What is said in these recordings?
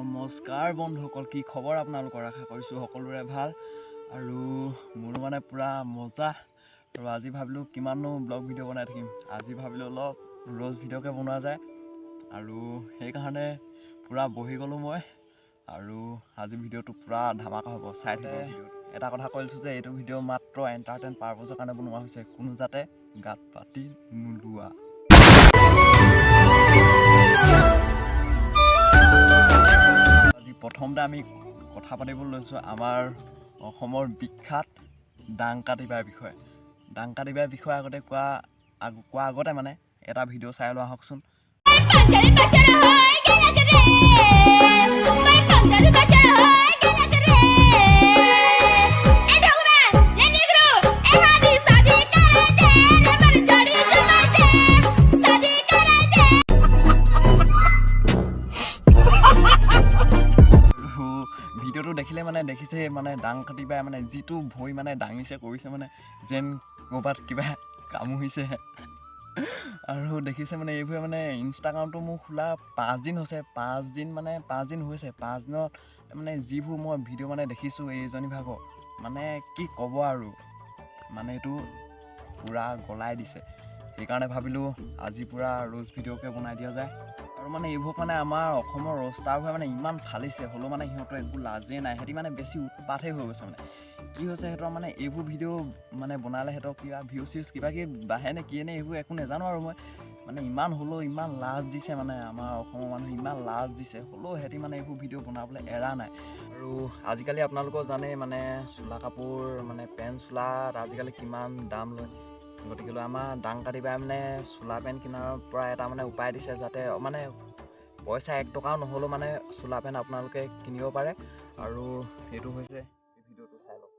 নমস্কাৰ বন্ধুসকল, কি খবৰ আপোনালোকৰ? আশা কৰিছোঁ সকলোৰে ভাল আৰু মোৰো মানে পুৰা মজা। আৰু আজি ভাবিলোঁ কিমাননো ব্লগ ভিডিঅ' বনাই থাকিম, আজি ভাবিলোঁ অলপ ৰ'জ ভিডিঅ'কে বনোৱা যায় আৰু সেইকাৰণে পুৰা বহি গ'লোঁ মই। আৰু আজি ভিডিঅ'টো পুৰা ধামাকা হ'ব, চাই থাকিব। এটা কথা কৈ লৈছোঁ যে এইটো ভিডিঅ' মাত্ৰ এণ্টাৰটেইন পাৰপ'জৰ কাৰণে বনোৱা হৈছে, কোনো যাতে গাত পাতি নোলোৱা। প্ৰথমতে আমি কথা পাতিবলৈ লৈছোঁ আমাৰ অসমৰ বিখ্যাত ডাংকাটিবাৰ বিষয়ে। ডাংকাটিবাৰ বিষয়ে কোৱা আগতে মানে এটা ভিডিঅ' চাই লোৱা আহকচোন। ভিডিঅ'টো দেখিলে মানে দেখিছে মানে ডাংকাটিবাই মানে যিটো ভৰি মানে দাঙিছে কৰিছে মানে যেন ক'ৰবাত কিবা কামুৰিছে। আৰু দেখিছে মানে এইবোৰে মানে ইনষ্টাগ্ৰামটো মোৰ খোলা 5 দিন হৈছে, 5 দিন হৈছে। 5 দিনত মানে যিবোৰ মই ভিডিঅ' মানে দেখিছোঁ এইজনী ভাগৰ মানে কি ক'ব আৰু মানে এইটো পূৰা গলাই দিছে। সেইকাৰণে ভাবিলোঁ আজি পূৰা ৰ'জ ভিডিঅ'কে বনাই দিয়া যায়। আৰু মানে এইবোৰ মানে আমাৰ অসমৰ ৰষ্টাৰবোৰে মানে ইমান ফালিছে, হ'লেও মানে সিহঁতৰ একো লাজেই নাই। সিহঁতি মানে বেছি উৎপাতহে হৈ গৈছে। মানে কি হৈছে সিহঁতৰ মানে এইবোৰ ভিডিঅ' মানে বনালে সিহঁতৰ কিবা ভিউজ কিবা কিবি বাঢ়ে নে কিয়ে নে এইবোৰ একো নাজানো আৰু মই মানে ইমান হ'লেও ইমান লাজ দিছে মানে আমাৰ অসমৰ মানুহে ইমান লাজ দিছে, হ'লেও সিহঁতি মানে এইবোৰ ভিডিঅ' বনাবলৈ এৰা নাই। আৰু আজিকালি আপোনালোকেও জানে মানে চোলা কাপোৰ মানে পেণ্ট চোলাত আজিকালি কিমান দাম লয়। গতিকে আমাৰ ডাংকাটিবাই মানে চোলা পেণ্ট কিনাৰ পৰা এটা মানে উপায় দিছে, যাতে মানে পইচা 1 টকাও নহ'লেও মানে চোলা পেণ্ট আপোনালোকে কিনিব পাৰে। আৰু সেইটো হৈছে এই ভিডিঅ'টো চাই লওক।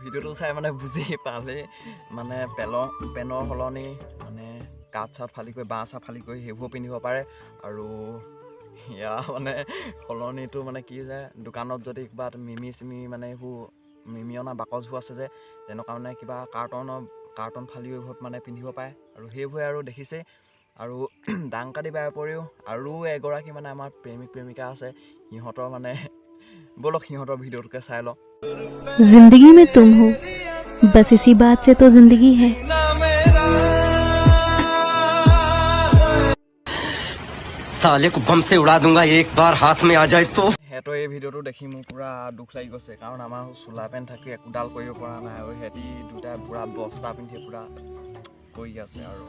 ভিডিঅ'টো চাই মানে বুজি পালে মানে পেনৰ সলনি মানে কাঠ চাঠ ফালি কৰি বাঁহ চাহ ফালি কৰি সেইবোৰ পিন্ধিব পাৰে। আৰু ইয়াৰ মানে সলনিটো মানে কি যে দোকানত যদি কিবা মিমি চিমি মানে এইবোৰ মিমি অনা বাকচবোৰ আছে যে তেনেকুৱা মানে কিবা কাৰ্টন ফালি এইবোৰত মানে পিন্ধিব পাৰে। আৰু সেইবোৰে আৰু দেখিছে। আৰু ডাংকাটিবাৰ উপৰিও আৰু এগৰাকী মানে আমাৰ প্ৰেমিকা আছে, সিহঁতৰ মানে ব'লক সিহঁতৰ ভিডিঅ'টোকে চাই লওঁ। जिंदगी में तुम हो, बस इसी बात से तो जिंदगी है। साले को बम से उड़ा दूंगा एक बार हाथ में आ जाए तो। সিহঁতৰ এই ভিডিঅ'টো দেখি মোৰ পুৰা দুখ লাগি গৈছে, কাৰণ আমাৰ চোলা পেণ্ট থাকি একোডাল কৰিব পৰা নাই আৰু সিহঁতি দুটাই পুৰা বস্তা পিন্ধি পুৰা কৰি আছে আৰু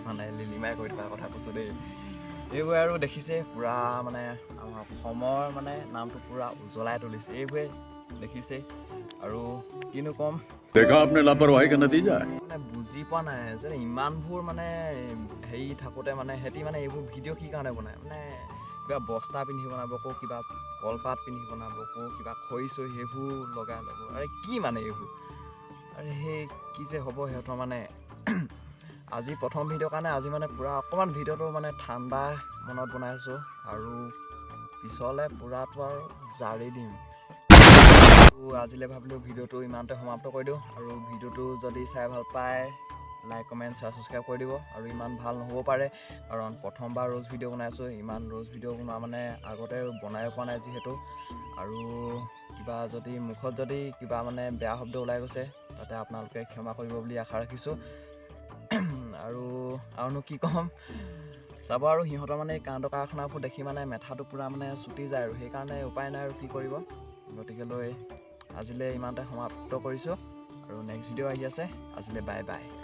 মানে লিলিমাই কৰি থকা কথা কৈছোঁ দেই। এইবোৰে আৰু দেখিছে পুৰা মানে আমাৰ অসমৰ মানে নামটো পুৰা উজ্বলাই তুলিছে। এইবোৰে দেখিছে আৰু কিনো ক'ম, देखा आपने लापरवाही का नतीजा है। মানে বুজি পোৱা নাই যে ইমানবোৰ মানে হেৰি থাকোঁতে মানে সিহঁতি মানে এইবোৰ ভিডিঅ' কি কাৰণে বনায়, মানে কিবা বস্তা পিন্ধি বনাব, আকৌ কিবা কলপাত পিন্ধি বনাব, আকৌ কিবা খৰি চৰি সেইবোৰ লগাই ল'ব। আৰে কি মানে এইবোৰ, আৰে সেই কি যে হ'ব সিহঁতৰ মানে। আজি প্ৰথম ভিডিঅ'ৰ কাৰণে আজি মানে পূৰা অকণমান ভিডিঅ'টো মানে ঠাণ্ডা মনত বনাইছোঁ আৰু পিছলৈ পূৰাটো আৰু জাৰি দিম। আজিলৈ ভাবিলোঁ ভিডিঅ'টো ইমানতে সমাপ্ত কৰি দিওঁ। আৰু ভিডিঅ'টো যদি চাই ভাল পায় লাইক কমেণ্ট শ্বেয়াৰ ছাবস্ক্ৰাইব কৰি দিব। আৰু ইমান ভাল নহ'ব পাৰে কাৰণ প্ৰথমবাৰ ৰ'জ ভিডিঅ' বনাইছোঁ, ইমান ৰ'জ ভিডিঅ' বনোৱা মানে আগতে বনাই পোৱা নাই যিহেতু। আৰু কিবা যদি মুখত যদি কিবা মানে বেয়া শব্দ ওলাই গৈছে তাতে আপোনালোকে ক্ষমা কৰিব বুলি আশা ৰাখিছোঁ। আৰুনো কি ক'ম, চাব আৰু সিহঁতৰ মানে এই কাণ্ড কাৰখানাবোৰ দেখি মানে মেথাটো পূৰা মানে চুটি যায় আৰু সেইকাৰণে উপায় নাই আৰু কি কৰিব। গতিকেলৈ আজিলৈ ইমানতে সমাপ্ত কৰিছোঁ আৰু নেক্সট ভিডিঅ' আহি আছে। আজিলৈ বাই বাই।